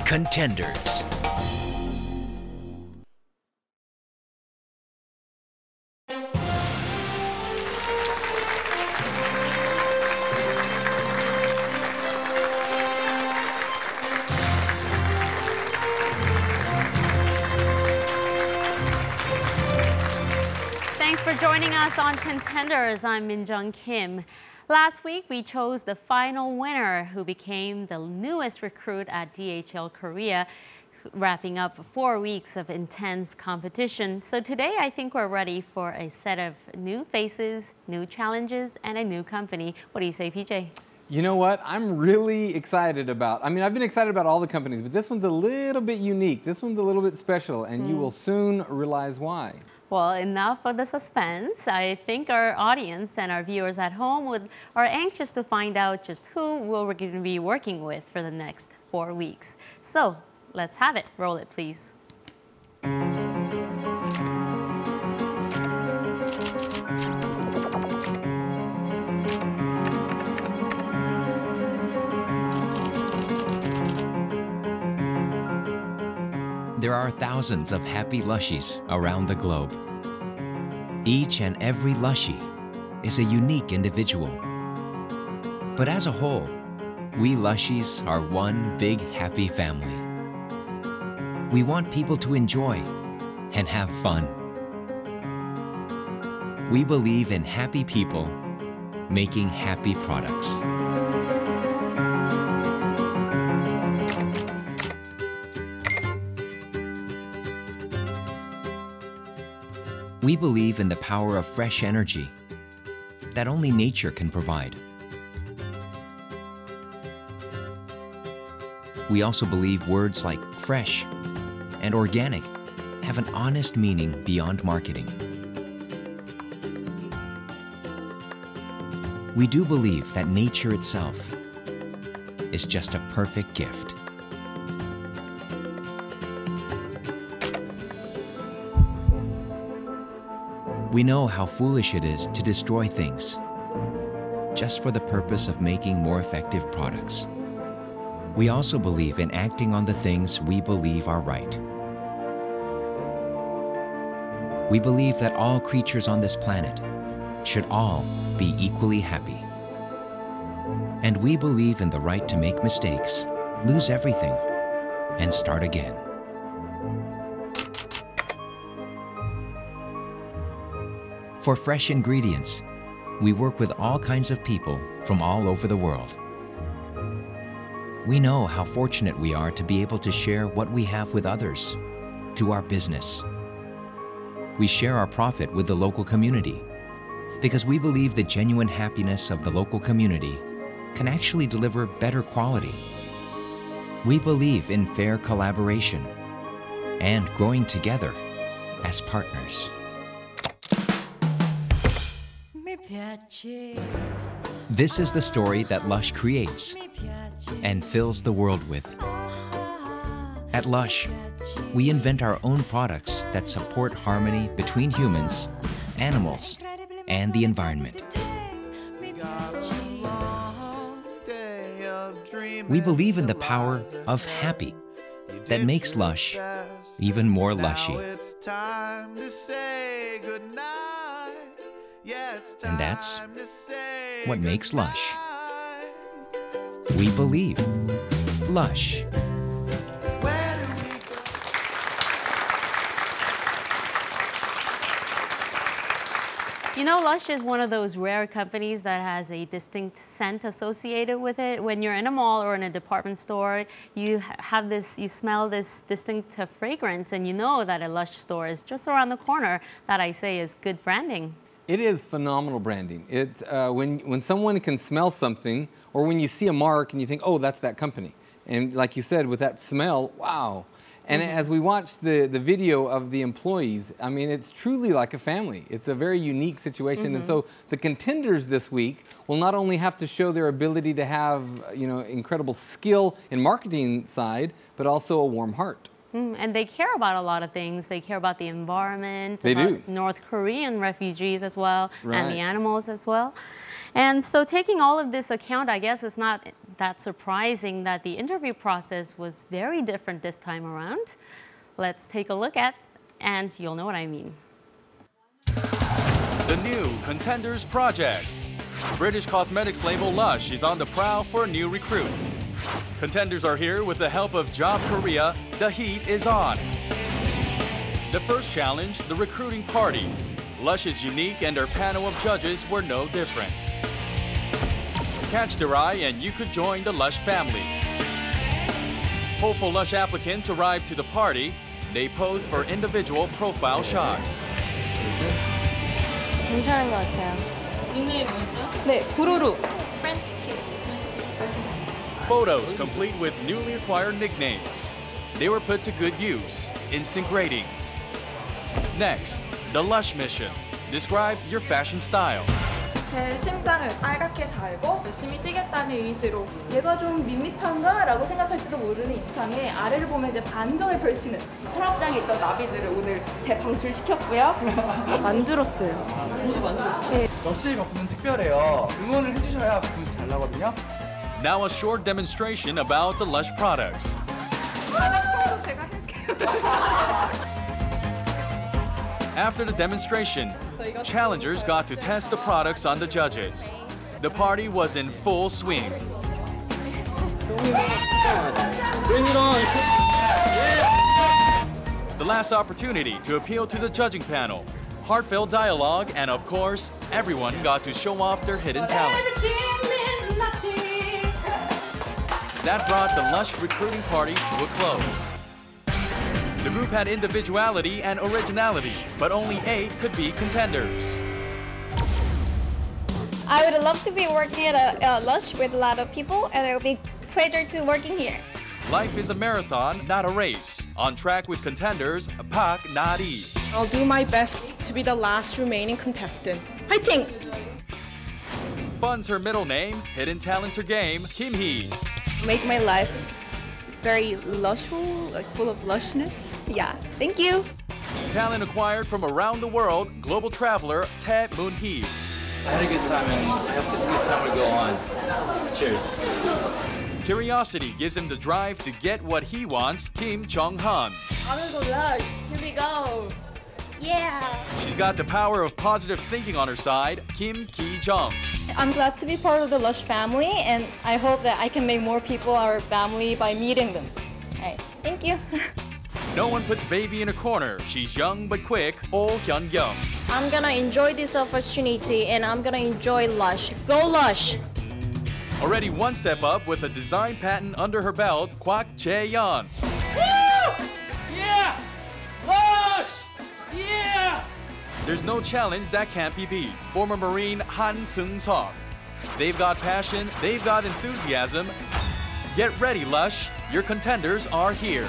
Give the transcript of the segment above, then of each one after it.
Contenders. Thanks for joining us on Contenders. I'm Min-jung Kim. Last week, we chose the final winner who became the newest recruit at DHL Korea, wrapping up 4 weeks of intense competition. So today, I think we're ready for a set of new faces, new challenges, and a new company. What do you say, PJ? You know what? I'm really excited about, I've been excited about all the companies, but this one's a little bit unique. This one's a little bit special, and you will soon realize why. Well, enough of the suspense. I think our audience and our viewers at home are anxious to find out just who we're going to be working with for the next 4 weeks. So let's have it. Roll it, please. There are thousands of happy LUSHies around the globe. Each and every LUSHie is a unique individual. But as a whole, we LUSHies are one big happy family. We want people to enjoy and have fun. We believe in happy people making happy products. We believe in the power of fresh energy that only nature can provide. We also believe words like fresh and organic have an honest meaning beyond marketing. We do believe that nature itself is just a perfect gift. We know how foolish it is to destroy things just for the purpose of making more effective products. We also believe in acting on the things we believe are right. We believe that all creatures on this planet should all be equally happy. And we believe in the right to make mistakes, lose everything, and start again. For fresh ingredients, we work with all kinds of people from all over the world. We know how fortunate we are to be able to share what we have with others through our business. We share our profit with the local community because we believe the genuine happiness of the local community can actually deliver better quality. We believe in fair collaboration and growing together as partners. This is the story that LUSH creates and fills the world with. At LUSH, we invent our own products that support harmony between humans, animals, and the environment. We believe in the power of happy that makes LUSH even more LUSHy. And that's what makes LUSH. We believe LUSH. You know, LUSH is one of those rare companies that has a distinct scent associated with it. When you're in a mall or in a department store, you smell this distinct fragrance, and you know that a LUSH store is just around the corner. That, I say, is good branding. It is phenomenal branding. It's when someone can smell something, or when you see a mark and you think, oh, that's that company. And like you said, with that smell, wow. And as we watch the video of the employees, I mean, it's truly like a family. It's a very unique situation. And so the contenders this week will not only have to show their ability to have, you know, incredible skill in marketing side, but also a warm heart. And they care about a lot of things. They care about the environment, they about do. North Korean refugees as well, Right. and the animals as well. And so taking all of this account, I guess it's not that surprising that the interview process was very different this time around. Let's take a look at, and you'll know what I mean. The new Contenders project. British cosmetics label LUSH is on the prowl for a new recruit. Contenders are here with the help of Job Korea. The heat is on. The first challenge, the recruiting party. LUSH is unique and their panel of judges were no different. Catch their eye and you could join the LUSH family. Hopeful LUSH applicants arrive to the party. They posed for individual profile shots. 괜찮은 것 같아요. 닉네임 뭐였어요? 네, 구루루. 프렌치 키스. Photos complete with newly acquired nicknames. They were put to good use. Instant grading. Next, the LUSH mission. Describe your fashion style. 제 심장을 빨갛게 달고 열심히 뛰겠다는 의지로 얘가 좀 밋밋한가? 라고 생각할지도 모르는 이상에 아래를 보면 이제 반전을 펼치는 서랍장에 있던 나비들을 오늘 대방출시켰고요. 만들었어요. 네. 러쉬의 명품은 특별해요. 응원을 해주셔야 명품이 잘 나거든요. Now a short demonstration about the LUSH products. 바닥 청소 제가 할게요. After the demonstration, challengers got to test the products on the judges. The party was in full swing. The last opportunity to appeal to the judging panel. Heartfelt dialogue, and of course, everyone got to show off their hidden talents. That brought the LUSH recruiting party to a close. The group had individuality and originality, but only 8 could be contenders. I would love to be working at a LUSH with a lot of people, and it would be a pleasure to working here. Life is a marathon, not a race. On track with contenders, Pak Nari. I'll do my best to be the last remaining contestant. Fighting! Fun's her middle name, hidden talents her game, Kim Hee. Make my life very lushful, like full of lushness. Yeah, thank you. Talent acquired from around the world, global traveler Tae Moon Hee. I had a good time and I hope this good time will go on. Cheers. Curiosity gives him the drive to get what he wants, Kim Jong-han. I'm gonna go LUSH. Here we go. Yeah. She's got the power of positive thinking on her side, Kim Ki-jung. I'm glad to be part of the LUSH family, and I hope that I can make more people our family by meeting them. All right, thank you. No one puts baby in a corner. She's young but quick, Oh Hyun-kyung. I'm gonna enjoy this opportunity, and I'm gonna enjoy LUSH. Go LUSH! Already one step up with a design patent under her belt, Kwak Jae-yeon. Yeah! LUSH! Yeah! There's no challenge that can't be beat. Former Marine Han Seung-seok. They've got passion, they've got enthusiasm. Get ready, LUSH. Your contenders are here.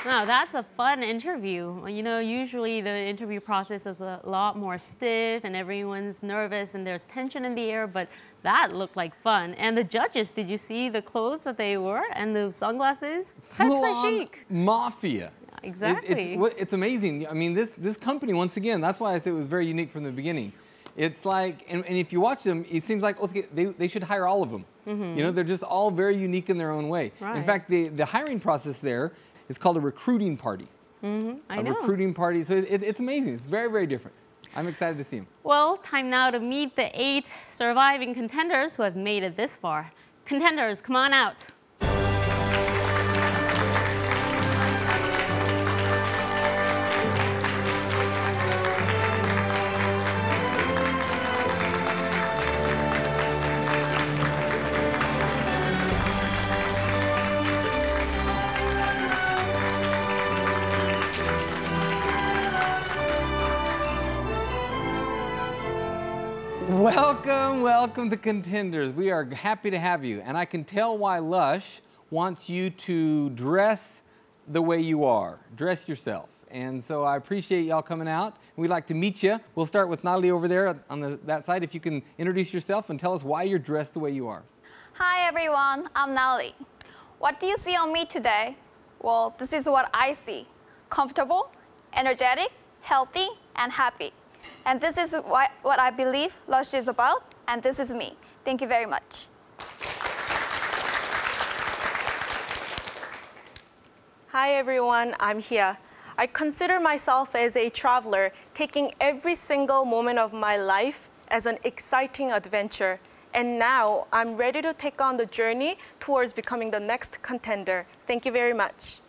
Now, that's a fun interview. You know, usually the interview process is a lot more stiff and everyone's nervous and there's tension in the air, but that looked like fun. And the judges, did you see the clothes that they wore and the sunglasses? Full-on chic. mafia. Yeah, exactly. It's amazing. I mean, this company, once again, that's why I said it was very unique from the beginning. It's like, and if you watch them, it seems like okay, they should hire all of them. You know, they're just all very unique in their own way. Right. In fact, the hiring process there is called a recruiting party. I know. Recruiting party. So it's amazing. It's very, very different. I'm excited to see them. Well, time now to meet the 8 surviving contenders who have made it this far. Contenders, come on out. Welcome, welcome to Contenders. We are happy to have you. And I can tell why Lush wants you to dress the way you are. Dress yourself. And so I appreciate y'all coming out. We'd like to meet you. We'll start with Natalie over there on that side. If you can introduce yourself and tell us why you're dressed the way you are. Hi everyone, I'm Natalie. What do you see on me today? Well, this is what I see. Comfortable, energetic, healthy, and happy. And this is what I believe Lush is about, and this is me. Thank you very much. Hi everyone, I'm Hia. I consider myself as a traveler, taking every single moment of my life as an exciting adventure. And now I'm ready to take on the journey towards becoming the next contender. Thank you very much.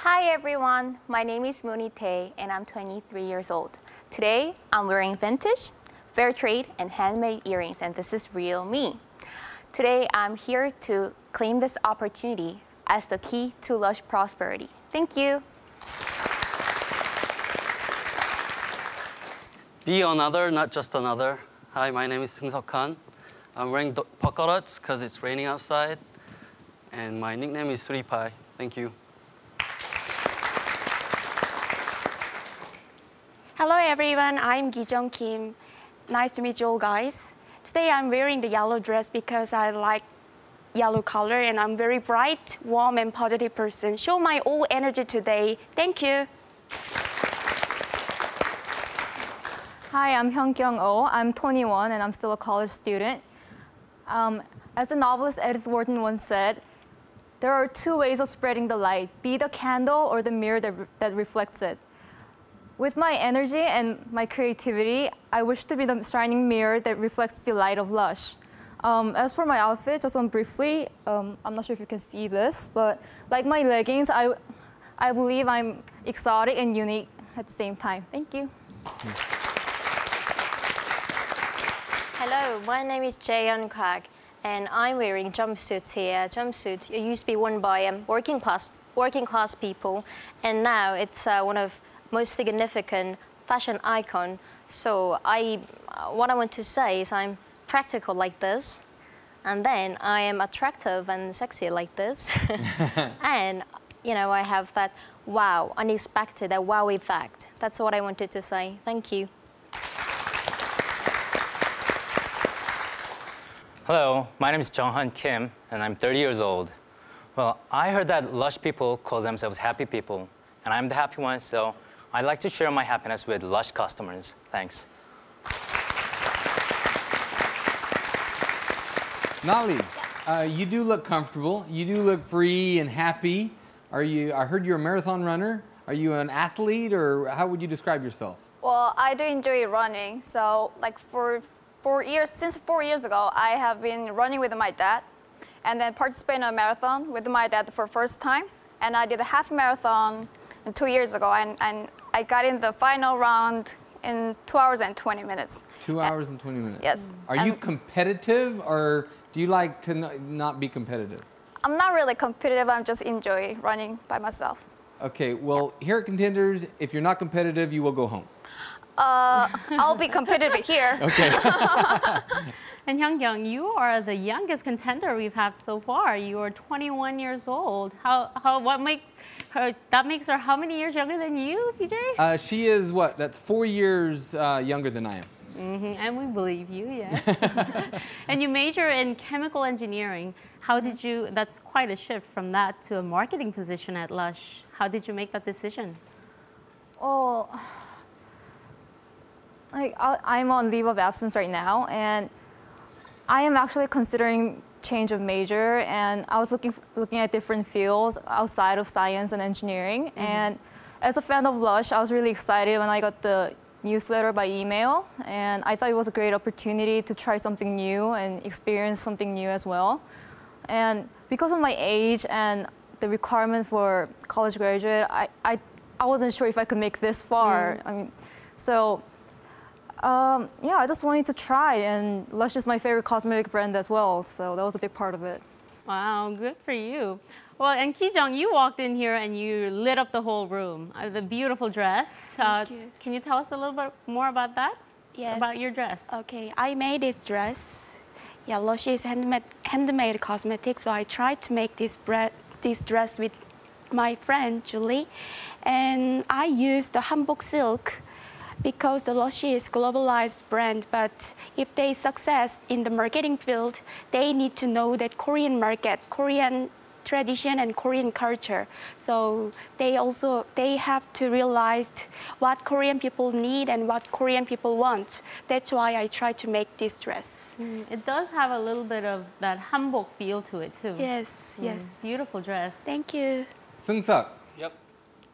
Hi everyone, my name is Mooney Tae and I'm 23 years old. Today I'm wearing vintage, fair trade, and handmade earrings, and this is real me. Today I'm here to claim this opportunity as the key to Lush prosperity. Thank you. Be another, not just another. Hi, my name is Seung-Seok Han. I'm wearing polka dots because it's raining outside. And my nickname is Suripai. Thank you. Hello everyone, I'm Gi-jung Kim. Nice to meet you all guys. Today I'm wearing the yellow dress because I like yellow color and I'm very bright, warm, and positive person. Show my all energy today. Thank you. Hi, I'm Hyung-kyung Oh. I'm 21 and I'm still a college student. As the novelist Edith Wharton once said, there are two ways of spreading the light, be the candle or the mirror that reflects it. With my energy and my creativity, I wish to be the shining mirror that reflects the light of Lush. As for my outfit, just briefly, I'm not sure if you can see this, but like my leggings, I believe I'm exotic and unique at the same time. Thank you. Hello, my name is Jaeyeon Kwak, and I'm wearing jumpsuits here. Jumpsuit used to be worn by working class people, and now it's one of most significant fashion icon. So what I want to say is I'm practical like this, and then I am attractive and sexy like this, and you know I have that wow, unexpected, that wow effect. That's what I wanted to say. Thank you. Hello, my name is Jung-han Kim, and I'm 30 years old. Well, I heard that Lush people call themselves happy people, and I'm the happy one, so I'd like to share my happiness with Lush customers. Thanks. Nali, you do look comfortable. You do look free and happy. I heard you're a marathon runner. Are you an athlete, or how would you describe yourself? Well, I do enjoy running. So like since 4 years ago, I have been running with my dad and then participating in a marathon with my dad for the first time. And I did a half marathon 2 years ago, and I got in the final round in 2 hours and 20 minutes. 2 hours and 20 minutes? Yes. Are you competitive, or do you like to not be competitive? I'm not really competitive. I just enjoy running by myself. Okay, well, here at Contenders, if you're not competitive, you will go home. I'll be competitive here. Okay. And Hyung-kyung, you are the youngest contender we've had so far. You are 21 years old. What makes her, that makes her how many years younger than you, PJ? She is what? That's 4 years younger than I am. Mm-hmm. And we believe you, yes. And you major in chemical engineering. How did you, that's quite a shift from that to a marketing position at Lush. How did you make that decision? Oh, I'm on leave of absence right now, and I am actually considering change of major, and I was looking at different fields outside of science and engineering. Mm-hmm. And as a fan of Lush, I was really excited when I got the newsletter by email, and I thought it was a great opportunity to try something new and experience something new as well. And because of my age and the requirement for college graduate, I wasn't sure if I could make this far. I mean, so yeah, I just wanted to try, and Lush is my favorite cosmetic brand as well, so that was a big part of it. Wow, good for you. Well, and Ki-jung, you walked in here and you lit up the whole room. The beautiful dress. Can you tell us a little bit more about that? Yes. About your dress. Okay, I made this dress. Yeah, LUSH의 is handmade cosmetics, so I tried to make this dress with my friend Julie, and I used the hanbok silk because the LUSH의 is globalized brand, but if they success in the marketing field, they need to know that Korean market, Korean tradition and Korean culture. So they have to realize what Korean people need and what Korean people want. That's why I try to make this dress. It does have a little bit of that hanbok feel to it too. Yes, yes. Beautiful dress. Thank you. Seung-suk. Yep.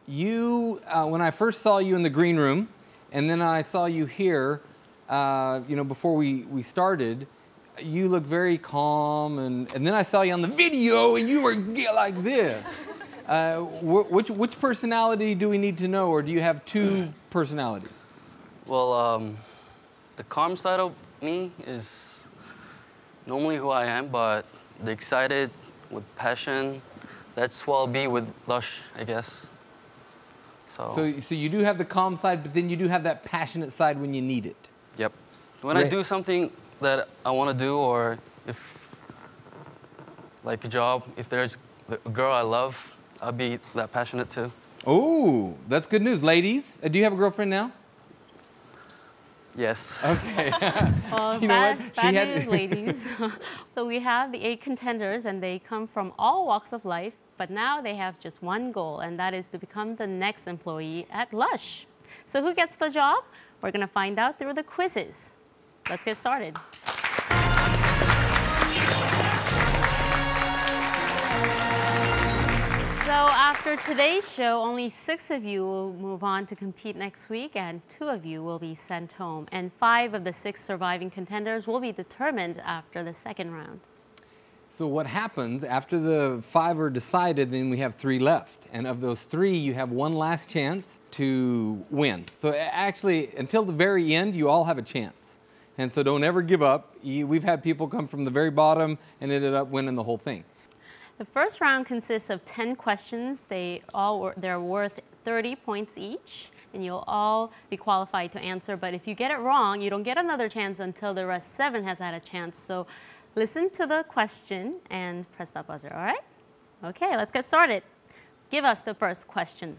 You, when I first saw you in the green room, and then I saw you here, before we started, you look very calm, and then I saw you on the video, and you were like this. Which personality do we need to know, or do you have two personalities? Well, the calm side of me is normally who I am, but the excited with passion, that's what I'll be with LUSH, I guess. So you do have the calm side, but then you do have that passionate side when you need it. Yep. When I do something that I want to do, or if, like a job, if there's a girl I love, I'll be that passionate too. Oh, that's good news. Ladies, do you have a girlfriend now? Yes. Okay. Well, you know what? Bad news, ladies. So we have the 8 contenders, and they come from all walks of life, but now they have just one goal, and that is to become the next employee at LUSH. So who gets the job? We're going to find out through the quizzes. Let's get started. So after today's show, only 6 of you will move on to compete next week, and 2 of you will be sent home. And 5 of the 6 surviving contenders will be determined after the second round. So what happens after the 5 are decided, then we have 3 left. And of those 3, you have one last chance to win. So actually, until the very end, you all have a chance. And so don't ever give up. We've had people come from the very bottom and ended up winning the whole thing. The first round consists of 10 questions. They're worth 30 points each, and you'll all be qualified to answer. But if you get it wrong, you don't get another chance until the rest 7 has had a chance. So listen to the question and press that buzzer, all right? Okay, let's get started. Give us the first question.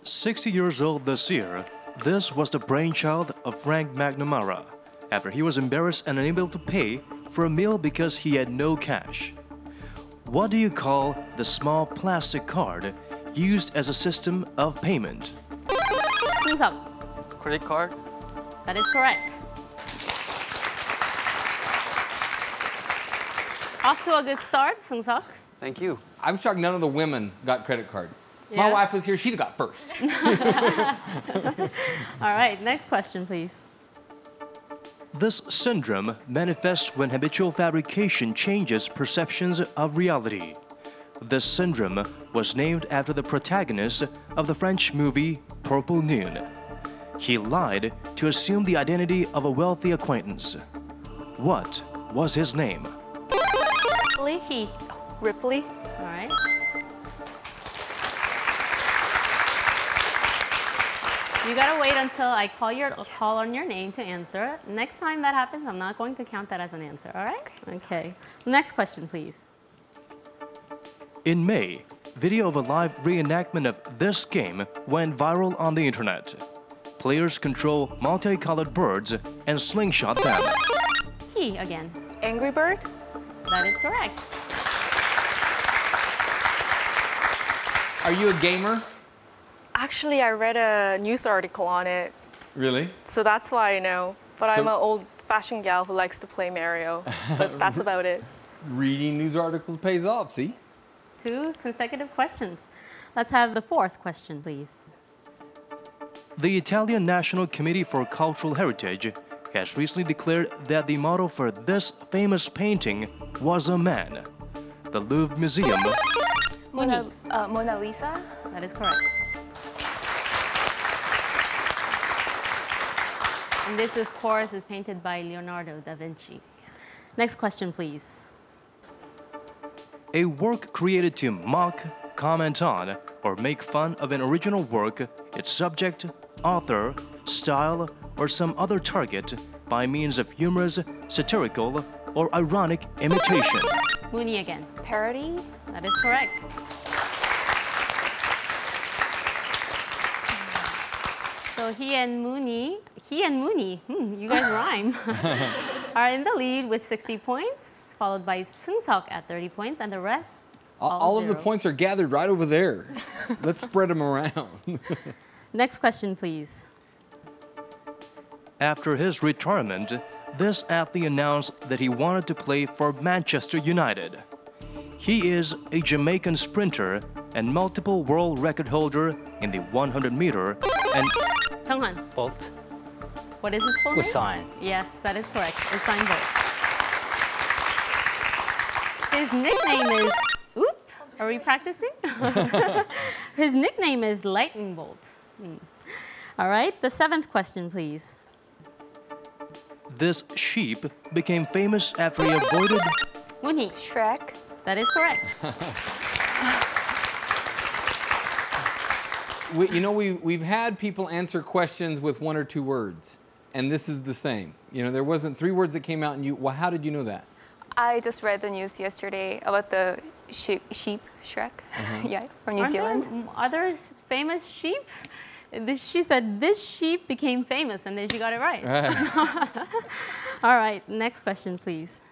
60 years old this year, this was the brainchild of Frank McNamara after he was embarrassed and unable to pay for a meal because he had no cash. What do you call the small plastic card used as a system of payment? Seung-suk. Credit card? That is correct. Off to a good start, Seung-suk. Thank you. I'm shocked none of the women got credit card. Yeah. My wife was here, she'd have got first. All right, next question, please. This syndrome manifests when habitual fabrication changes perceptions of reality. This syndrome was named after the protagonist of the French movie Purple Noon. He lied to assume the identity of a wealthy acquaintance. What was his name? Ripley. Ripley. All right. You gotta wait until I call on your name to answer. Next time that happens, I'm not going to count that as an answer, all right? Okay. Next question, please. In May, video of a live reenactment of this game went viral on the internet. Players control multicolored birds and slingshot them. He again. Angry Bird? That is correct. Are you a gamer? Actually, I read a news article on it. Really? So that's why I know. But I'm an old-fashioned gal who likes to play Mario. But that's about it. Reading news articles pays off, see? 2 consecutive questions. Let's have the 4th question, please. The Italian National Committee for Cultural Heritage has recently declared that the model for this famous painting was a man. The Louvre Museum. Mona Lisa? That is correct. And this, of course, is painted by Leonardo da Vinci. Next question, please. A work created to mock, comment on, or make fun of an original work, its subject, author, style, or some other target by means of humorous, satirical, or ironic imitation. Mooney again. Parody? That is correct. So he and Mooney, you guys rhyme, are in the lead with 60 points, followed by Seung-seok at 30 points, and the rest, all of the points are gathered right over there. Let's spread them around. Next question, please. After his retirement, this athlete announced that he wanted to play for Manchester United. He is a Jamaican sprinter and multiple world record holder in the 100-meter and... Junghan. Bolt. What is his full name? Usain. Yes, that is correct. Usain Bolt. His nickname is... Oop! Are we practicing? His nickname is Lightning Bolt. All right, the 7th question, please. This sheep became famous after he avoided... Moonhee. Shrek. That is correct. We've had people answer questions with 1 or 2 words, and this is the same. There wasn't 3 words that came out, and well, how did you know that? I just read the news yesterday about the sheep Shrek, yeah, from New Zealand. Other famous sheep? She said, this sheep became famous, and then she got it right. All right, next question, please.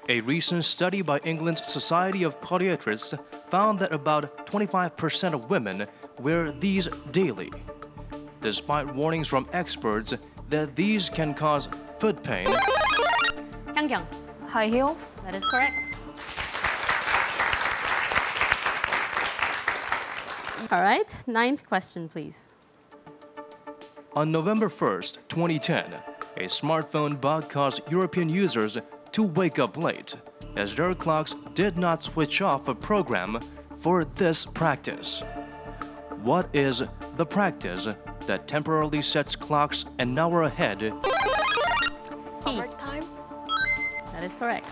A recent study by England's Society of Podiatrists found that about 25% of women wear these daily, despite warnings from experts that these can cause foot pain. Hyunkyung. High heels? That is correct. All right, 9th question, please. On November 1st, 2010, a smartphone bug caused European users to wake up late, as their clocks did not switch off a program for this practice. What is the practice that temporarily sets clocks an hour ahead? Summertime? That is correct.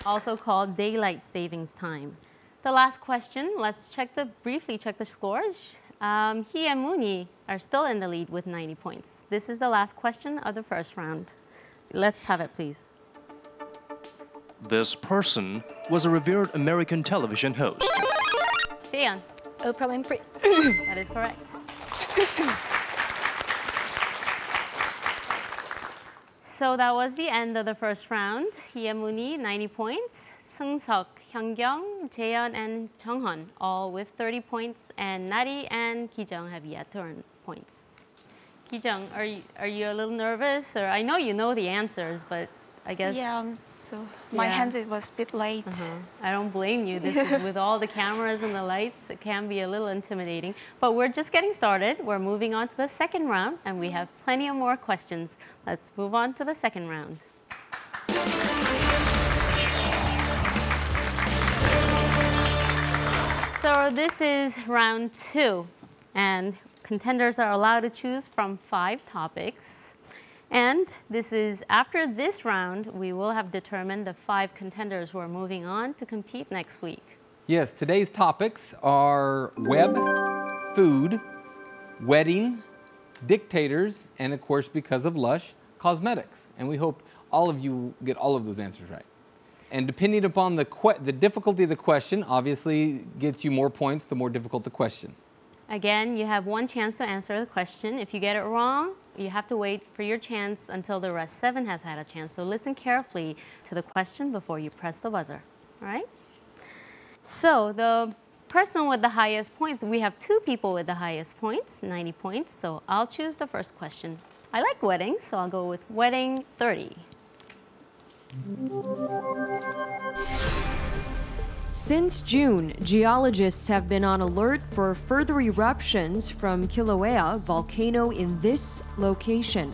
Also called daylight savings time. The last question, let's briefly check the scores. He and Mooney are still in the lead with 90 points. This is the last question of the first round. Let's have it, please. This person was a revered American television host. Jaeyeon. Oprah Winfrey. That is correct. So that was the end of the first round. He and Mooney, 90 points. Seung-seok, Hyunkyung, Jaeyeon, and Junghan, all with 30 points. And Nari and Ki-jung have yet to earn points. Ki-jung, are you a little nervous? Or I know you know the answers, but I guess... Yeah, my hands was a bit late. I don't blame you. This is with all the cameras and the lights, it can be a little intimidating. But we're just getting started. We're moving on to the second round, and we have plenty of more questions. Let's move on to the second round. So this is round 2, and contenders are allowed to choose from 5 topics. And this is, after this round, we will have determined the 5 contenders who are moving on to compete next week. Yes, today's topics are web, food, wedding, dictators, and of course, because of LUSH, cosmetics. And we hope all of you get all of those answers right. And depending upon the difficulty of the question, obviously gets you more points the more difficult the question. Again, you have 1 chance to answer the question. If you get it wrong, you have to wait for your chance until the rest 7 has had a chance. So listen carefully to the question before you press the buzzer, all right? So the person with the highest points, we have 2 people with the highest points, 90 points. So I'll choose the first question. I like weddings, so I'll go with wedding 30. Since June, geologists have been on alert for further eruptions from Kilauea volcano in this location.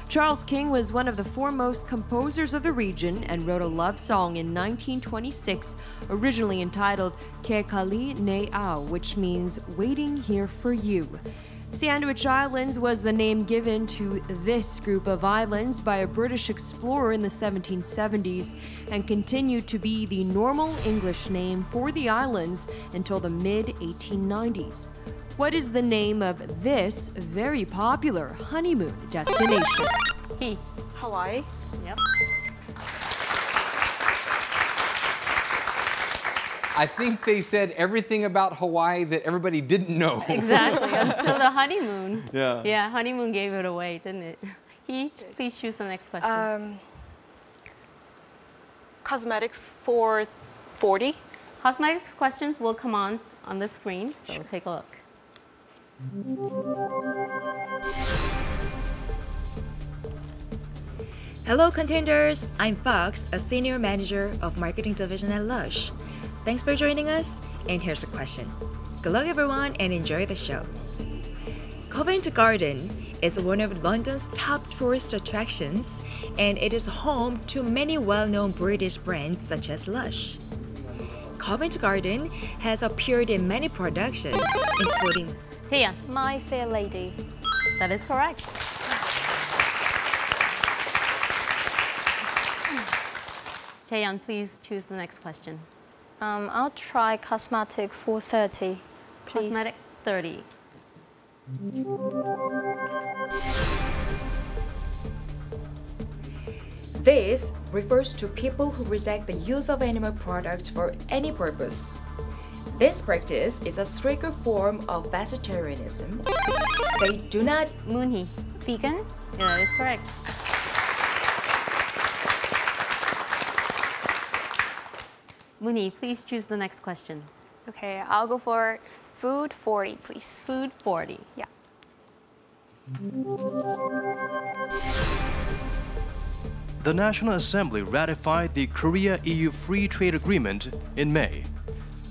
Charles King was one of the foremost composers of the region and wrote a love song in 1926, originally entitled Ke Kali Ne Au, which means waiting here for you. Sandwich Islands was the name given to this group of islands by a British explorer in the 1770s and continued to be the normal English name for the islands until the mid-1890s. What is the name of this very popular honeymoon destination? Hawaii. Yep. I think they said everything about Hawaii that everybody didn't know. Exactly, until the honeymoon. Yeah. Yeah, honeymoon gave it away, didn't it? Please choose the next question. Cosmetics for 40. Cosmetics questions will come on the screen, so take a look. Hello, Contenders. I'm Fox, a senior manager of marketing division at LUSH. Thanks for joining us, and here's a question. Good luck, everyone, and enjoy the show. Covent Garden is one of London's top tourist attractions, and it is home to many well-known British brands such as LUSH. Covent Garden has appeared in many productions, including My Fair Lady. That is correct. Jaeyeon, please choose the next question. I'll try Cosmetic 430, please. Cosmetic 30. This refers to people who reject the use of animal products for any purpose. This practice is a stricter form of vegetarianism. They do not... Moonhee. Vegan? Yeah, that is correct. Moonhee, please choose the next question. Okay, I'll go for Food 40, please. Food 40. Yeah. The National Assembly ratified the Korea-EU Free Trade Agreement in May.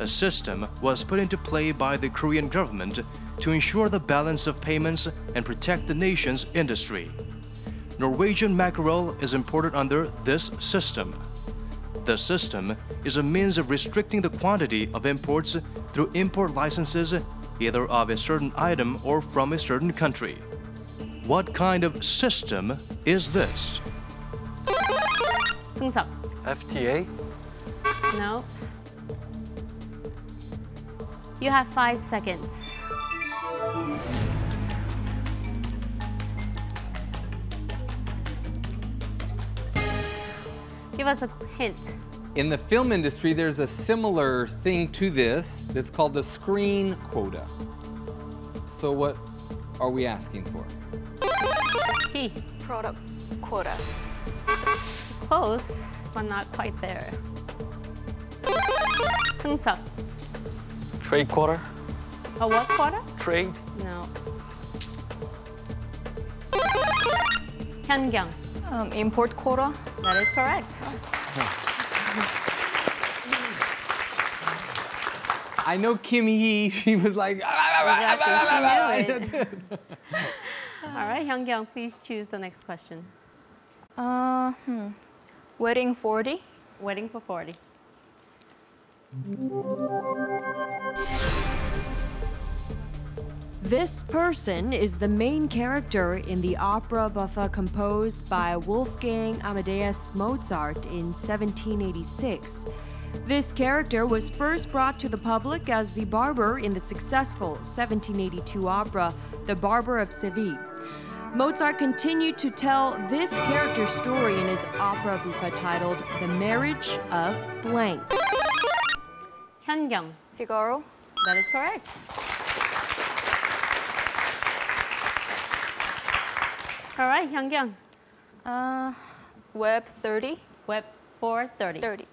A system was put into play by the Korean government to ensure the balance of payments and protect the nation's industry. Norwegian mackerel is imported under this system. The system is a means of restricting the quantity of imports through import licenses, either of a certain item or from a certain country. What kind of system is this? 승석. FTA? No. You have 5 seconds. Give us a hint. In the film industry, there's a similar thing to this that's called the screen quota. So what are we asking for? Product quota. Close, but not quite there. 승석. Trade quota? A what quota? Trade? No. 현경. Import quota. That is correct. I know Kim Hee, she was like... Exactly, she knew it. All right, Hyungyung, please choose the next question. Wedding 40. Wedding for 40. This person is the main character in the opera buffa composed by Wolfgang Amadeus Mozart in 1786. This character was first brought to the public as the barber in the successful 1782 opera, The Barber of Seville. Mozart continued to tell this character's story in his opera buffa titled The Marriage of Blank. Hyungyung. Figaro. That is correct. All right, Hyungyung. Web 30. Web 430. 30.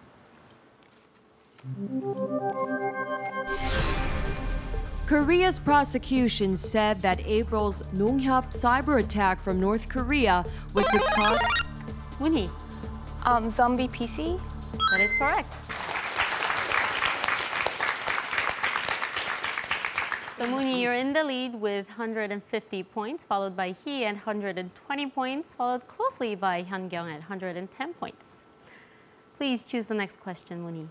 Korea's prosecution said that April's Nonghyap cyber attack from North Korea was the cause... Moonhee. Zombie PC? That is correct. So Moonhee, you're in the lead with 150 points, followed by Hee at 120 points, followed closely by Hyungyung at 110 points. Please choose the next question, Moonhee.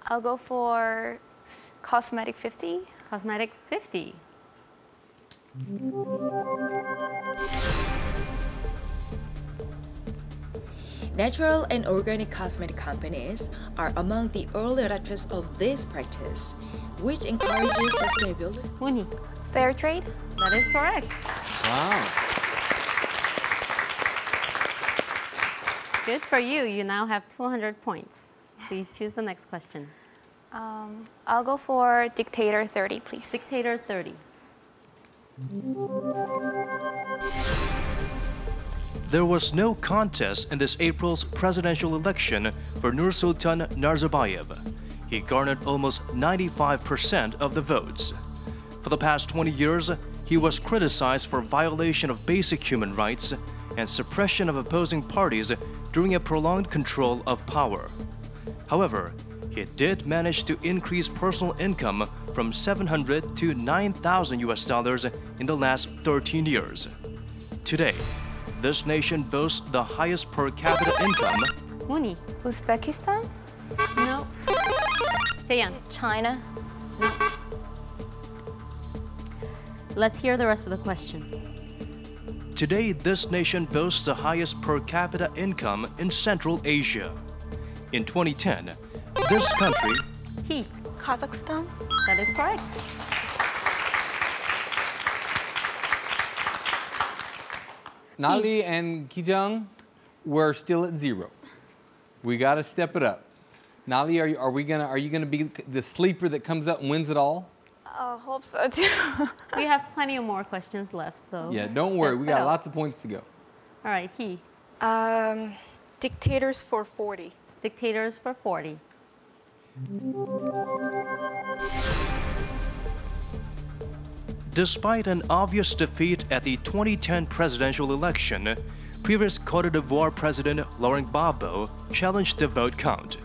I'll go for Cosmetic 50. Cosmetic 50. Natural and organic cosmetic companies are among the early adopters of this practice, which encourages sustainability. Mooney. Fair trade? That is correct. Wow. Good for you. You now have 200 points. Please choose the next question. I'll go for Dictator 30, please. Dictator 30. There was no contest in this April's presidential election for Nursultan Nazarbayev. He garnered almost 95% of the votes. For the past 20 years, he was criticized for violation of basic human rights and suppression of opposing parties during a prolonged control of power. However, he did manage to increase personal income from $700 to $9,000 in the last 13 years. Today, this nation boasts the highest per capita income. Mooney. Uzbekistan? No. Jaeyeon. China? No. Let's hear the rest of the question. Today, this nation boasts the highest per capita income in Central Asia. In 2010, this country... He. Kazakhstan? That is correct. Nali and Kijang were still at 0. We got to step it up. Nali, are you gonna be the sleeper that comes up and wins it all? I hope so too. We have plenty of more questions left, so Yeah, don't worry. We got lots of points to go. All right, he. Dictators for 40. Dictators for 40. Despite an obvious defeat at the 2010 presidential election, previous Côte d'Ivoire President Laurent Gbagbo challenged the vote count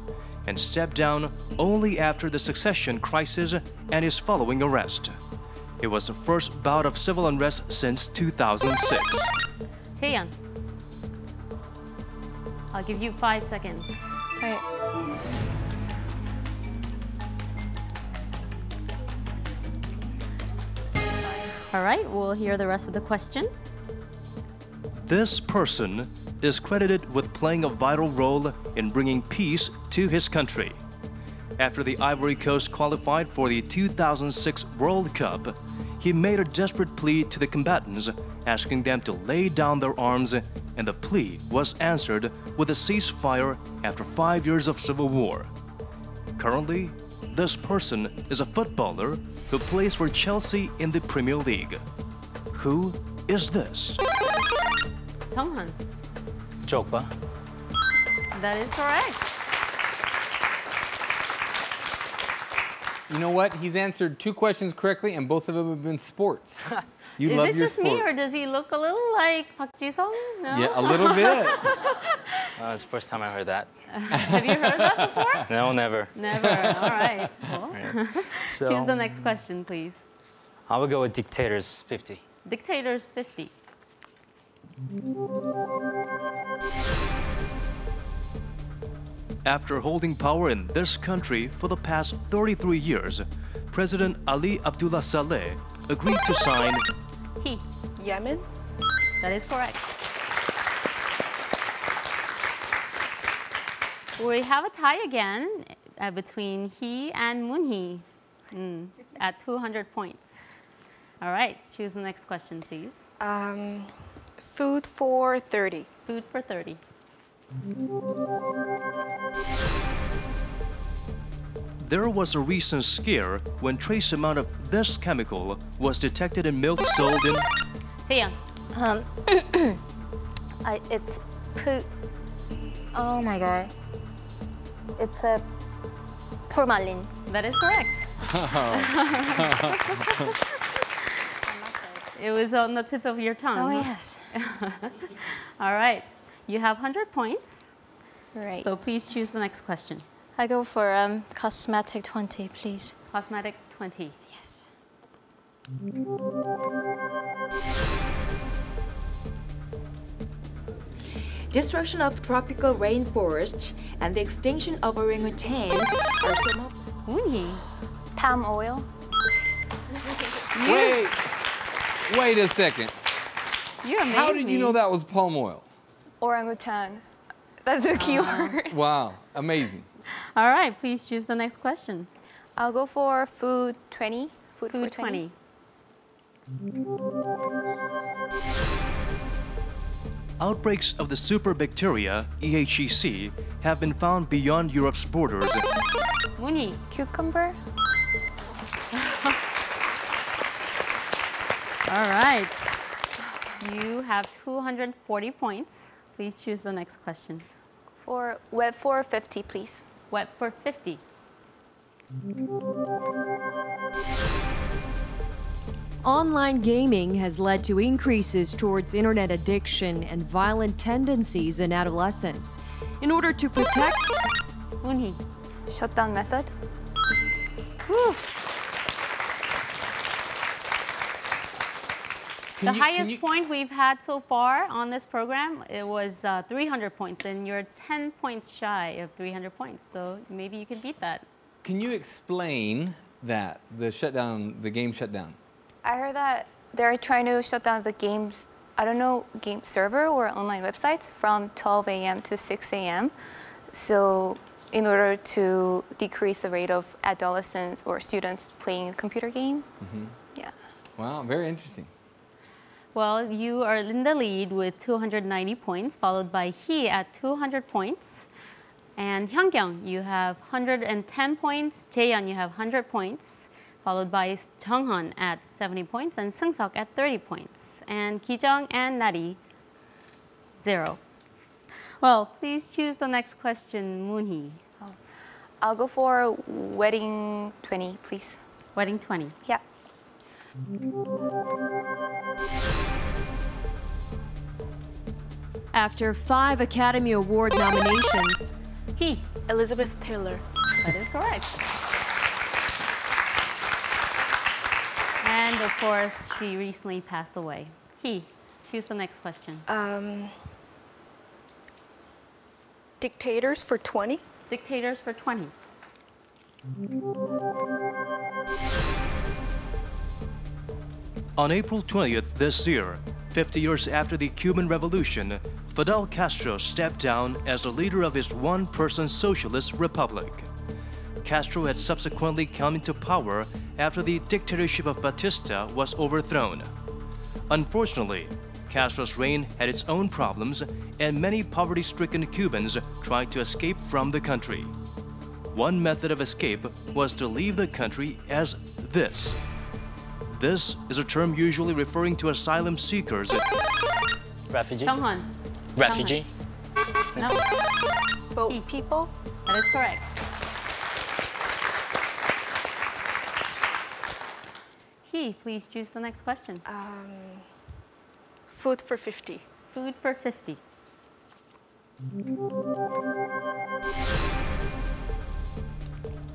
and stepped down only after the succession crisis and his following arrest. It was the first bout of civil unrest since 2006. Jaeyeon. I'll give you 5 seconds. Right. All right, we'll hear the rest of the question. This person is credited with playing a vital role in bringing peace to his country. After the Ivory Coast qualified for the 2006 World Cup, he made a desperate plea to the combatants, asking them to lay down their arms, and the plea was answered with a ceasefire after 5 years of civil war. Currently, this person is a footballer who plays for Chelsea in the Premier League. Who is this? Sunghan. Jokba. That is correct. You know what? He's answered 2 questions correctly, and both of them have been sports. You Is love it your just sport. me, or does he look a little like Park Ji-sung? No? Yeah, a little bit. It's the first time I heard that. Have you heard that before? No, never. Never. All right. Cool. Right. So, Choose the next question, please. I would go with Dictators 50. Dictators 50. After holding power in this country for the past 33 years, President Ali Abdullah Saleh agreed to sign He. Yemen? That is correct. We have a tie again between he and Moonhee at 200 points. All right, choose the next question, please. Food for 30. Food for 30. There was a recent scare when trace amount of this chemical was detected in milk sold in... Jaeyeon. It's oh my god. It's a formalin. That is correct. It was on the tip of your tongue. Oh, yes. All right. You have 100 points. Right. So please choose the next question. I go for cosmetic 20, please. Cosmetic 20. Yes. Destruction of tropical rainforests and the extinction of orangutans are some of... Moonhee. Palm oil. Wait! Wait a second. You amazed How did you me. know that was palm oil? Orangutan. That's the keyword. Wow, amazing. All right, please choose the next question. I'll go for food 20. Food for 20. Outbreaks of the superbacteria, EHEC, have been found beyond Europe's borders. Mooney. Cucumber. All right. You have 240 points. Please choose the next question. For web for 50, please. Web for 50. Online gaming has led to increases towards internet addiction and violent tendencies in adolescents. In order to protect... Mooney. Shutdown method. Whew. The highest point we've had so far on this program, it was 300 points, and you're 10 points shy of 300 points, so maybe you can beat that. Can you explain that, the game shutdown? I heard that they're trying to shut down the games, I don't know, game server or online websites from 12 a.m. to 6 a.m. So in order to decrease the rate of adolescents or students playing a computer game. Yeah. Wow, very interesting. Well, you are in the lead with 290 points, followed by Hee at 200 points. And Hyungkyung, you have 110 points. Jaeyeon, you have 100 points. Followed by Junghan at 70 points and Seungsuk at 30 points. And Kijung and Nari, 0. Well, please choose the next question, Moonhee. I'll go for wedding 20, please. Wedding 20. Yeah. After 5 Academy Award nominations, Hee. Elizabeth Taylor. That is correct. And of course, she recently passed away. Hee, choose the next question. Dictators for 20. Dictators for 20. On April 20th this year, 50 years after the Cuban Revolution, Fidel Castro stepped down as the leader of his one-person socialist republic. Castro had subsequently come into power after the dictatorship of Batista was overthrown. Unfortunately, Castro's reign had its own problems, and many poverty-stricken Cubans tried to escape from the country. One method of escape was to leave the country as this. This is a term usually referring to asylum seekers. Refugee? Junghan. Refugee? No. Boat people? That is correct. Hee, please choose the next question. Food for 50. Food for 50.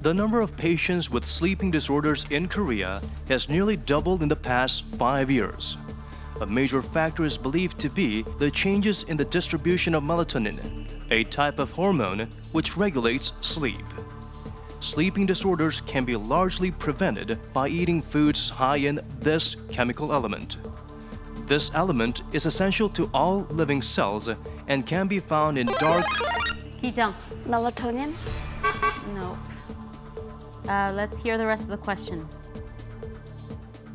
The number of patients with sleeping disorders in Korea has nearly doubled in the past 5 years. A major factor is believed to be the changes in the distribution of melatonin, a type of hormone which regulates sleep. Sleeping disorders can be largely prevented by eating foods high in this chemical element. This element is essential to all living cells and can be found in dark... Kijang. Melatonin? No. Let's hear the rest of the question.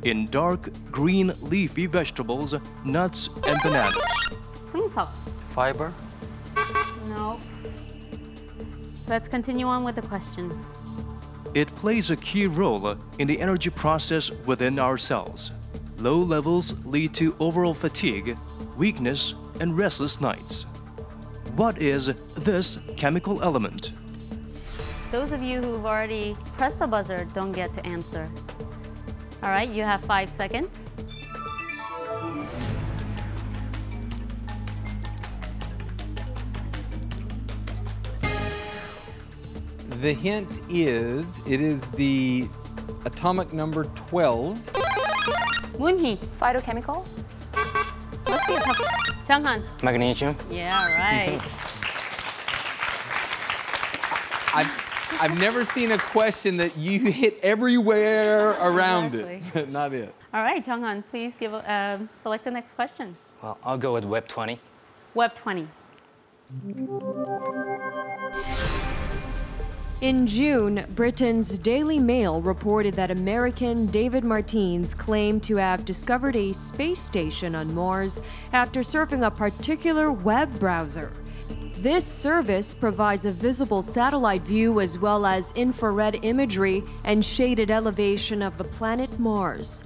In dark green leafy vegetables, nuts, and bananas. Seungsuk. Fiber? No. Let's continue on with the question. It plays a key role in the energy process within our cells. Low levels lead to overall fatigue, weakness, and restless nights. What is this chemical element? Those of you who've already pressed the buzzer don't get to answer. All right, you have 5 seconds. The hint is, it is the atomic number 12. Moonhee. Phytochemical? Must be a tough. Junghan. Magnesium? Yeah, right. I've never seen a question that you hit everywhere around it, but not it. All right, Jonghan, please select the next question. Well, I'll go with Web 20. Web 20. In June, Britain's Daily Mail reported that American David Martins claimed to have discovered a space station on Mars after surfing a particular web browser. This service provides a visible satellite view as well as infrared imagery and shaded elevation of the planet Mars.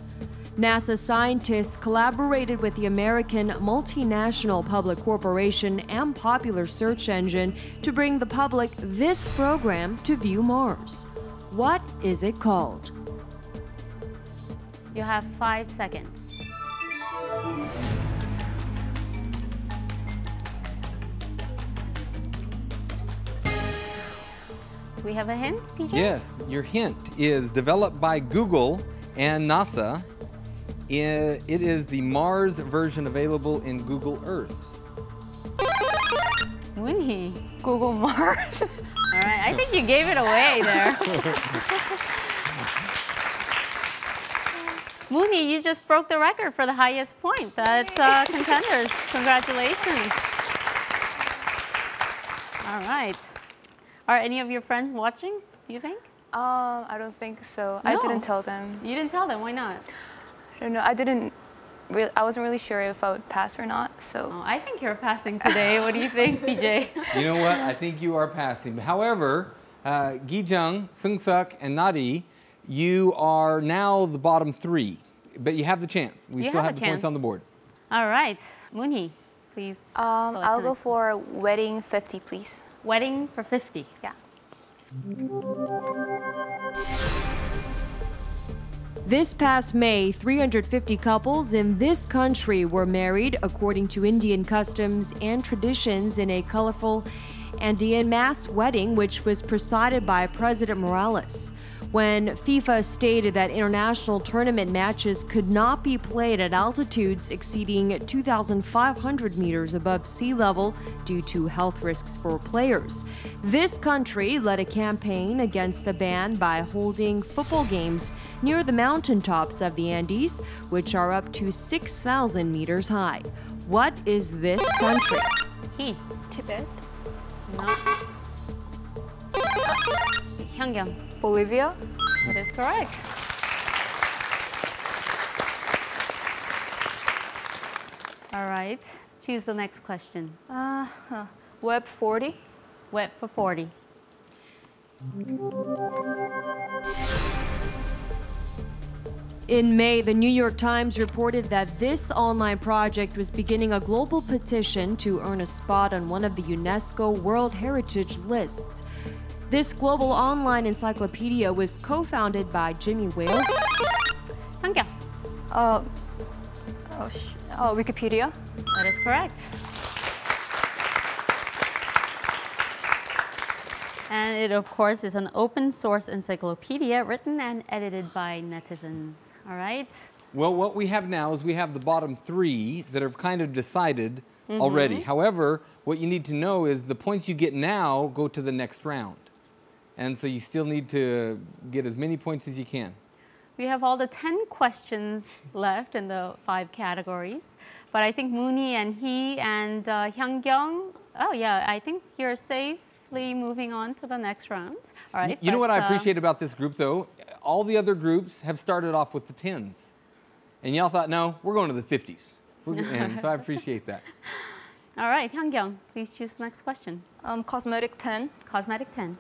NASA scientists collaborated with the American multinational public corporation and popular search engine to bring the public this program to view Mars. What is it called? You have 5 seconds. Do we have a hint, PJ? Yes, your hint is developed by Google and NASA. It is the Mars version available in Google Earth. Mooney. Google Mars. All right, I think you gave it away there. Mooney, you just broke the record for the highest point at Contenders. Congratulations. All right. Are any of your friends watching, do you think? I don't think so. No. I didn't tell them. You didn't tell them, why not? I don't know. I wasn't really sure if I would pass or not, so. Oh, I think you're passing today. What do you think, PJ? You know what? I think you are passing. However, Gi-jung, Seung-suk, and Nadi, you are now the bottom 3, but you have the chance. We still have the points on the board. All right. Moonhee, please. I'll go for wedding 50, please. Wedding for 50? Yeah. This past May, 350 couples in this country were married according to Indian customs and traditions in a colorful Andean mass wedding, which was presided by President Morales. When FIFA stated that international tournament matches could not be played at altitudes exceeding 2,500 meters above sea level due to health risks for players. This country led a campaign against the ban by holding football games near the mountaintops of the Andes, which are up to 6,000 meters high. What is this country? Tibet. No. Hyungyung. Bolivia? That is correct. All right. Choose the next question. Web 40? Web for 40. In May, the New York Times reported that this online project was beginning a global petition to earn a spot on one of the UNESCO World Heritage lists. This global online encyclopedia was co-founded by Jimmy Wales. Hyungyung. Wikipedia? That is correct. And it, of course, is an open source encyclopedia written and edited by netizens. All right? Well, what we have now is we have the bottom 3 that are kind of decided already. However, what you need to know is the points you get now go to the next round. And so you still need to get as many points as you can. We have all the 10 questions left in the 5 categories. But I think Moonhee and Hyungyung, oh yeah, I think you're safely moving on to the next round. All right. You know what I appreciate about this group, though? All the other groups have started off with the 10s. And y'all thought, no, we're going to the 50s. And so I appreciate that. All right, Hyungyung, please choose the next question. Cosmetic 10. Cosmetic 10.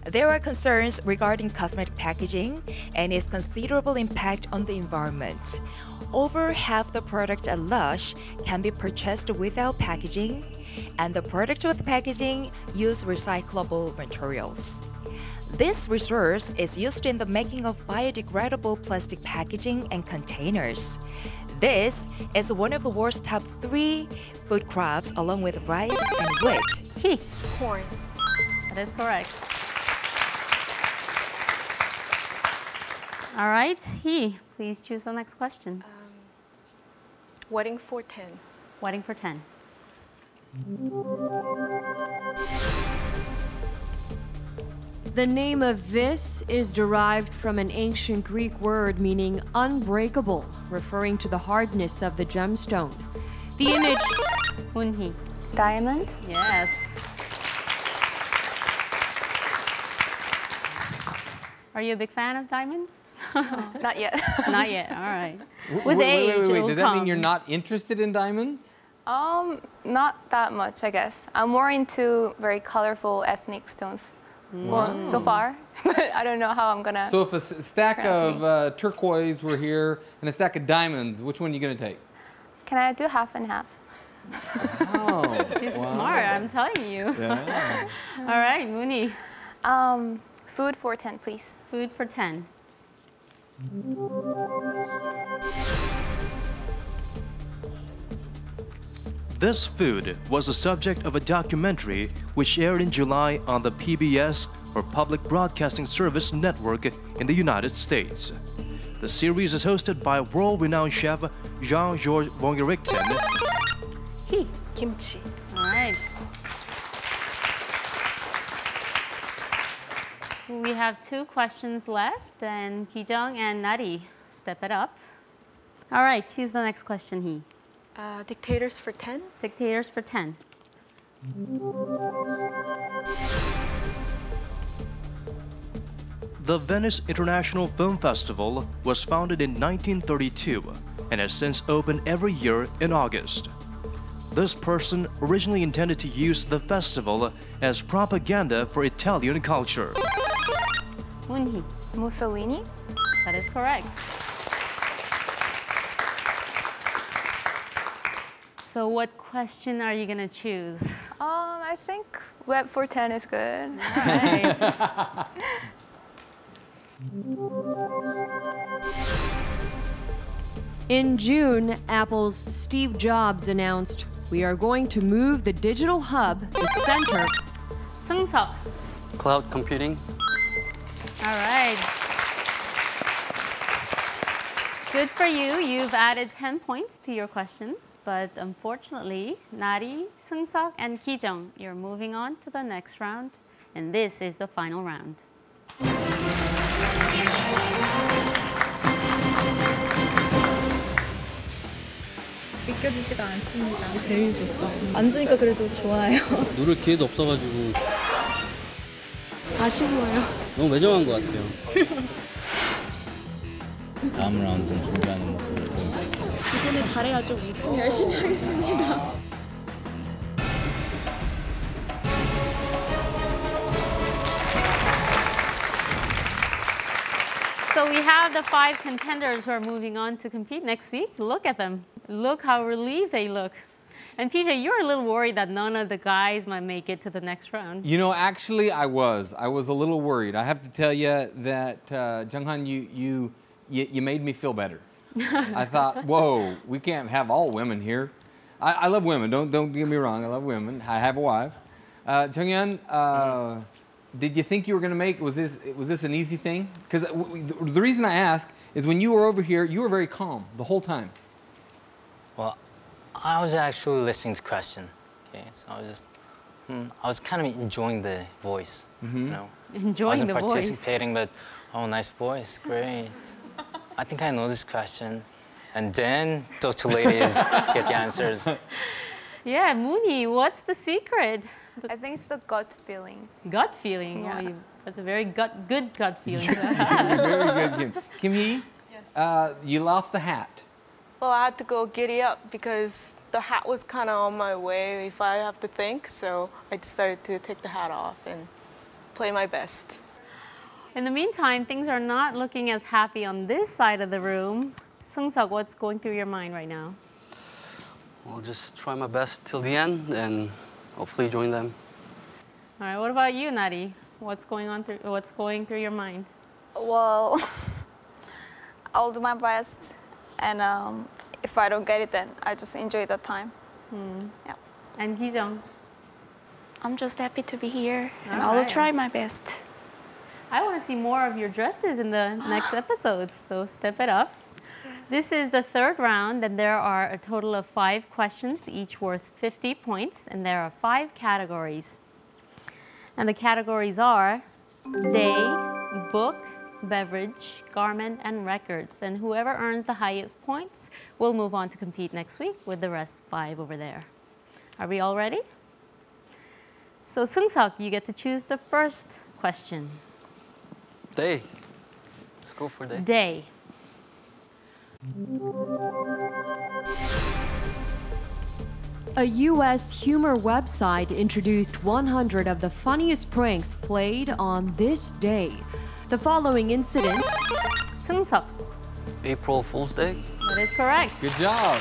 There are concerns regarding cosmetic packaging and its considerable impact on the environment. Over half the product at LUSH can be purchased without packaging, and the product with packaging use recyclable materials. This resource is used in the making of biodegradable plastic packaging and containers. This is one of the world's top 3 food crops, along with rice and wheat. Corn. That is correct. All right, please choose the next question. Wedding for 10. Wedding for 10. The name of this is derived from an ancient Greek word meaning unbreakable, referring to the hardness of the gemstone. The image... Moonhee. Diamond? Yes. Are you a big fan of diamonds? Not yet. Not yet, all right. With wait, age, it'll does that mean come. you're not interested in diamonds? Not that much, I guess. I'm more into very colorful ethnic stones. So far, but I don't know how I'm gonna. So if a stack of turquoise were here and a stack of diamonds, which one are you gonna take? Can I do half and half? Oh, she's smart, I'm telling you. Yeah. All right, Moonhee. Food for 10, please. Food for 10. This food was the subject of a documentary which aired in July on the PBS, or Public Broadcasting Service Network in the United States. The series is hosted by world-renowned chef Jean-Georges Vongerichten. Kimchi. All right. So we have 2 questions left, and Ki-jung and Nari, step it up. All right, choose the next question, Hee. Dictators for 10? Dictators for 10. The Venice International Film Festival was founded in 1932 and has since opened every year in August. This person originally intended to use the festival as propaganda for Italian culture. Moonhee. Mussolini? That is correct. So what question are you going to choose? I think web for 10 is good. All right. In June, Apple's Steve Jobs announced, "We are going to move the digital hub, the center." Seung-seok. Cloud computing. All right. Good for you. You've added 10 points to your questions, but unfortunately, Nari, Seung-seok, and Ki-jung, you're moving on to the next round, and this is the final round. 믿겨지지가 않습니다. 재밌었어. 앉으니까 그래도 좋아요. 누를 기회도 없어가지고 아쉬워요. 너무 매정한 것 같아요. 다음 라운드는 준비하는 모습을 보입니다. 이번에 잘해야죠. 열심히 하겠습니다. So we have the 5 contenders who are moving on to compete next week. Look at them. Look how relieved they look. And PJ, you're a little worried that none of the guys might make it to the next round. You know, actually, I was a little worried. I have to tell you that, Jung-han, you made me feel better. I thought, whoa, we can't have all women here. I love women, don't get me wrong, I love women. I have a wife. Jung-hyun, did you think you were going to make, was this an easy thing? Because the reason I ask is when you were over here, you were very calm the whole time. Well, I was actually listening to the question. Okay, so I was just, I was kind of enjoying the voice, you know. Enjoying the voice. I wasn't participating, but oh, nice voice, great. I think I know this question. And then those 2 ladies get the answers. Yeah, Moonhee, what's the secret? I think it's the gut feeling. Gut feeling? Yeah. Oh, that's a very good gut feeling. Very good, Kim. Kim-hee, yes. You lost the hat. Well, I had to go giddy up because the hat was kind of on my way if I have to think, so I decided to take the hat off and play my best. In the meantime, things are not looking as happy on this side of the room. Seung-seok, what's going through your mind right now? I'll just try my best till the end and hopefully join them. All right, what about you, Nari? What's going through your mind? Well, I'll do my best, and if I don't get it, then I just enjoy the time. Yeah. And Ki-jung? I'm just happy to be here, and All I will right. try my best. I want to see more of your dresses in the next episodes, so step it up. This is the third round, and there are a total of 5 questions, each worth 50 points, and there are 5 categories. And the categories are day, book, beverage, garment, and records. And whoever earns the highest points will move on to compete next week with the rest 5 over there. Are we all ready? So Seung-seok, you get to choose the first question. Day. Let's go for day. Day. A U.S. humor website introduced 100 of the funniest pranks played on this day. The following incidents. Seung-seok. April Fool's Day. That is correct. Good job.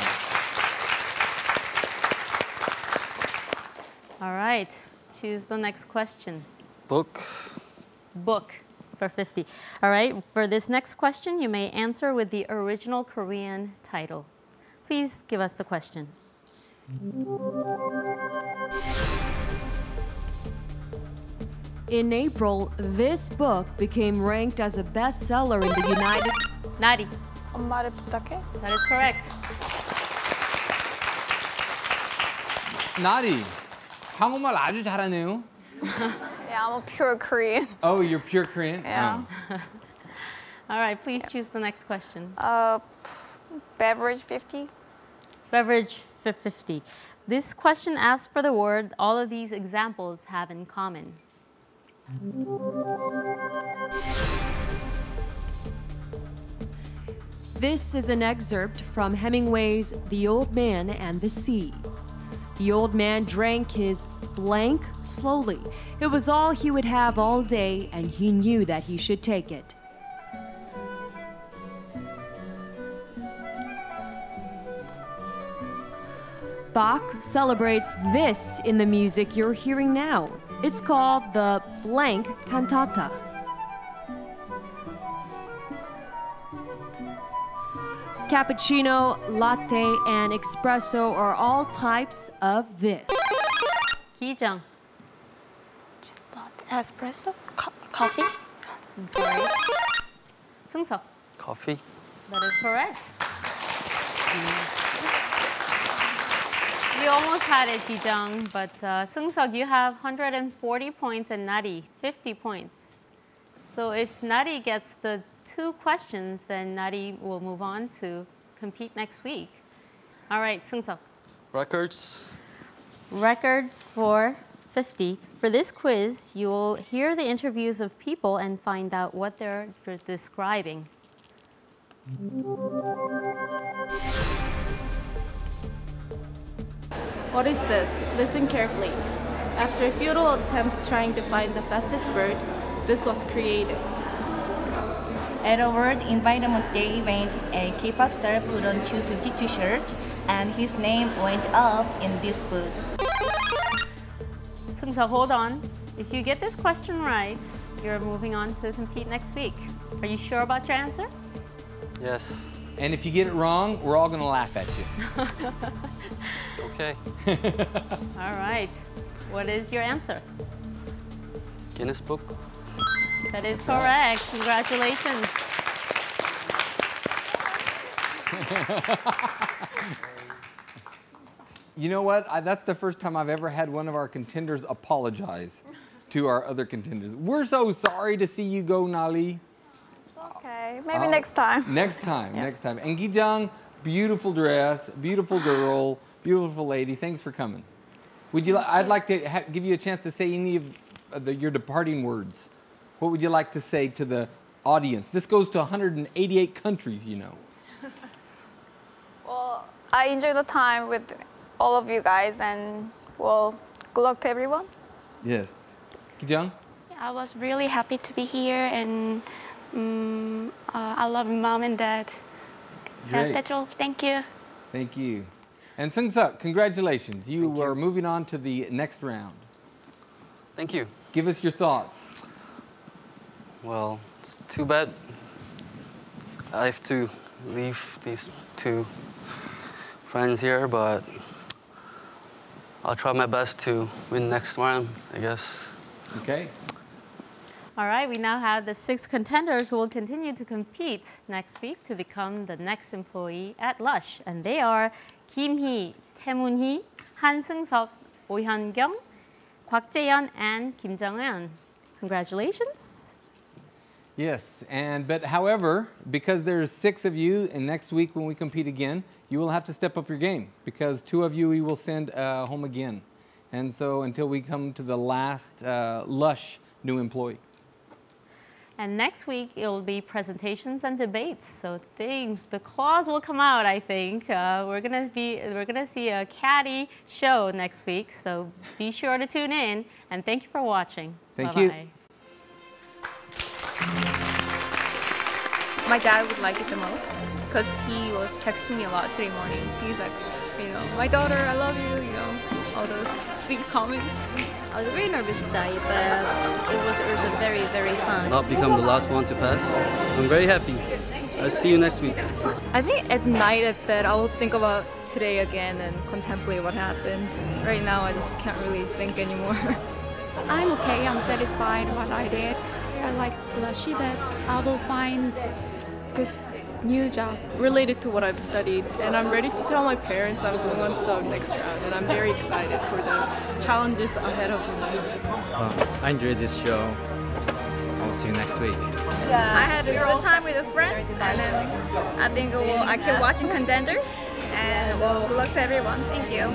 All right. Choose the next question. Book. Book for 50. All right. For this next question, you may answer with the original Korean title. Please give us the question. In April, this book became ranked as a bestseller in the United... 나리. 엄마를 부탁해? That is correct. 나리, 한국말 아주 잘하네요. Yeah, I'm a pure Korean. Oh, you're pure Korean? Yeah. Oh. All right, please choose the next question. Beverage 50. Beverage for 50. This question asks for the word all of these examples have in common. This is an excerpt from Hemingway's The Old Man and the Sea. The old man drank his blank slowly. It was all he would have all day, and he knew that he should take it. Bach celebrates this in the music you're hearing now. It's called the blank cantata. Cappuccino, latte, and espresso are all types of this. Ki-jung. Espresso? Coffee? I'm sorry. Seung-seok. Coffee. That is correct. You almost had it, Ki-jung, but Seung-seok, you have 140 points and Nari 50 points. So if Nari gets the 2 questions, then Nari will move on to compete next week. All right, Seung-seok. Records. Records for 50. For this quiz, you'll hear the interviews of people and find out what they're describing. What is this? Listen carefully. After futile attempts trying to find the fastest bird, this was created. At a World Environment Day event, a K-pop star put on 250 shirts, and his name went up in this booth. Seung-seok, hold on. If you get this question right, you're moving on to compete next week. Are you sure about your answer? Yes. And if you get it wrong, we're all going to laugh at you. Okay. All right. What is your answer? Guinness Book. That is correct. Congratulations. You know what? That's the first time I've ever had one of our contenders apologize to our other contenders. We're so sorry to see you go, Nali. Okay, maybe next time. Next time, next time. And Gi-jung, beautiful dress, beautiful girl, beautiful lady. Thanks for coming. Would you? I'd like to give you a chance to say any of your departing words. What would you like to say to the audience? This goes to 188 countries, you know. Well, I enjoyed the time with all of you guys, and well, good luck to everyone. Yes. Gi-jung? I was really happy to be here, and I love Mom and Dad. That's all. Thank you. Thank you. And Seung-seok, congratulations. You are moving on to the next round. Thank you. Give us your thoughts. Well, it's too bad I have to leave these 2 friends here, but I'll try my best to win next round, I guess. Okay. All right, we now have the 6 contenders who will continue to compete next week to become the next employee at LUSH. And they are 김희, 태문희, 한승석, 오현경, 곽재현, and 김정은. Congratulations. Yes, but however, because there's 6 of you, and next week when we compete again, you will have to step up your game because 2 of you we will send home again. And so until we come to the last LUSH new employee. And next week, it will be presentations and debates. So the claws will come out, I think. We're gonna see a catty show next week. So be sure to tune in. And thank you for watching. Thank you. My dad would like it the most because he was texting me a lot today morning. He's like, my daughter, I love you, all those sweet comments. I was very nervous today, but it was also very, very fun. Not become the last one to pass. I'm very happy. I'll see you next week. I think at night at bed, I will think about today again and contemplate what happened. Right now, I just can't really think anymore. I'm okay. I'm satisfied what I did. I like LUSH, but I will find good new job related to what I've studied, and I'm ready to tell my parents I'm going on to the next round, and I'm very excited for the challenges ahead of me. I enjoyed this show. I'll see you next week. I had a good time with the friends, and then I think I keep watching Contenders, and well, good luck to everyone. Thank you.